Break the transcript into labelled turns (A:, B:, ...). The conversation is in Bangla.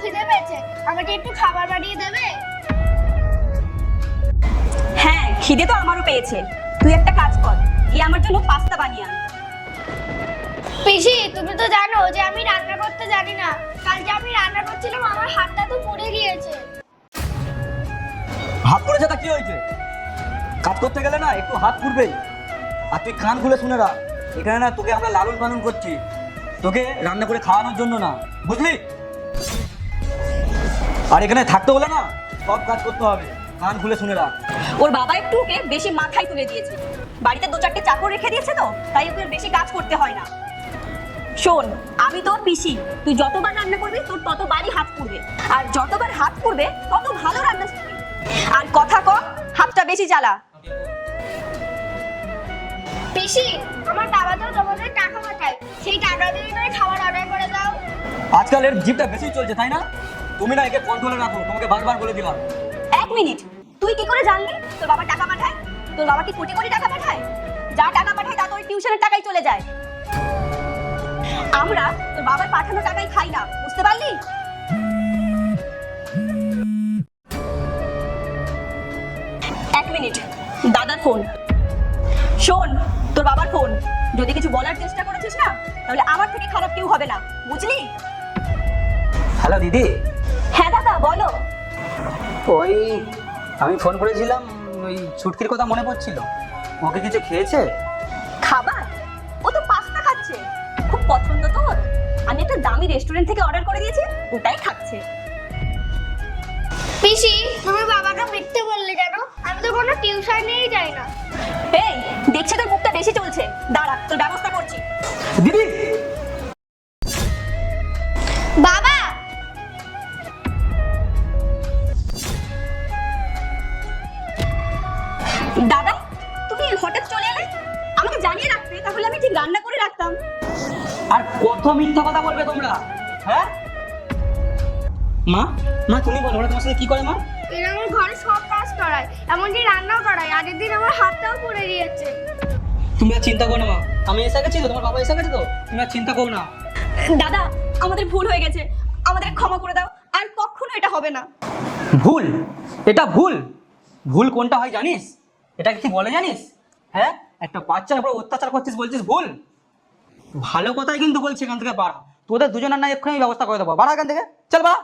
A: খিদে পেয়েছে, আমাকে একটু খাবার বানিয়ে দেবে?
B: হ্যাঁ, খিদে তো আমারও পেয়েছে। তুই একটা কাজ কর, গিয়ে আমার জন্য পাস্তা বানিয়ে আন।
A: পিসি, তুমি তো জানো যে আমি রান্না করতে জানি না। কাল যে আমি রান্না করছিলাম আমার হাতটা তো পুড়ে গিয়েছে।
C: হাত পুড়েছে তা কি হয়েছে? কাজ করতে গেলে না একটু হাত পুড়বেই। আর তুই কান খুলে শুনে রাখ, এখানে না তোকে আমরা লালন পালন করছি, তোকে রান্না করে খাওয়ানোর জন্য না, বুঝলি? আর এখানে থাকতে হলে না সব কাজ করতে হবে, কান খুলে শুনে রাখ।
B: ওর বাবা একটু ওকে বেশি মাথায় তুলে দিয়েছে। বাড়িতে 2-4টে চাকর রেখে দিয়েছে তো, তাই ওকে বেশি কাজ করতে হয় না। শোন, আমি তোর পিসি, তুই যতবার রান্না করবি তোর ততবারই হাত পুড়বে। আর যতবার হাত পুড়বে তত ভালো রান্না শিখবি। আর কথা কম, হাতটা বেশি জ্বালা।
A: পিসি, আমার বাবা তো তোমাদের টাকা পাঠায়, সেই টাকা দিয়ে করে খাবার অর্ডার করে দাও।
C: আজকাল এর জিপটা বেশি চলছে, তাই না? তুমি না একে কন্ট্রোলে রাখো, তোমাকে বারবার বলে দিলাম।
B: 1 মিনিট, তুই কি করে জানলি তোর বাবা টাকা পাঠায়? তোর বাবা কি কোটি কোটি টাকা পাঠায়? যা টাকা পাঠায় তা তোর টিউশনের টাকাই চলে যায়। আমরা তোর বাবার পাঠানো টাকাই খাই না, বুঝতে পারলি? এক মিনিট, দাদার ফোন। শোন, তোর বাবার ফোন। যদি কিছু বলার চেষ্টা করেছিস না, তাহলে আমার থেকে খারাপ কেউ হবে না, বুঝলি?
C: হ্যালো দিদি।
B: হ্যাঁ দাদা, বলো।
C: ওই আমি ফোন করেছিলাম, ওই ছুটকির কথা মনে পড়ছিল, ওকে কিছু খেয়েছে?
B: খাবার? ও তো পাস্তা খাচ্ছে। খুব পছন্দ তোর? আমি একটা দামি রেস্টুরেন্ট থেকে অর্ডার করে দিয়েছি, ওটাই খাচ্ছে।
A: পিসি, তুমি বাবাকে মিথ্যে বললে কেন? আমি তো কোনো টিউশনেই যাই না।
B: এই, দেখছি তোর মুখটা বেশি চলছে, দাঁড়া তোর ব্যবস্থা করছি।
C: দিদি!
A: বাবা!
B: দাদা, তুমি হঠাৎ চলে এলে? আমাকে জানিয়ে রাখতে, তাহলে আমি ঠিক রান্না করে রাখতাম।
C: আর কত মিথ্যা কথা বলবে তোমরা, হ্যাঁ? মা, মা তুমি বলো, ওরা তোমার সাথে কি করে মা?
A: এরা আমার ঘরে সব কাজ করায়, এমনকি রান্নাও করায়। আগের দিন আমার হাতটাও পুড়ে গিয়েছে।
C: তুমি আর চিন্তা করো না মা, আমি এসে গেছি তো, তোমার বাবা এসে গেছে তো, তুমি আর চিন্তা করো না।
B: দাদা, আমাদের ভুল হয়ে গেছে, আমাদের ক্ষমা করে দাও। আর কখনো এটা হবে না।
C: ভুল? এটা ভুল? ভুল কোনটা হয় জানিস? এটা কি বলে জানিস? হ্যাঁ, একটা বাচ্চার উপর অত্যাচার করছিস বলছিস ভুল? ভালো কথাই কিন্তু বলছি, এখান থেকে বাড়া। তোদের দুজনের না এক্ষুনি আমি ব্যবস্থা করে দেবো, বাড়া এখান থেকে, চল বাড়া।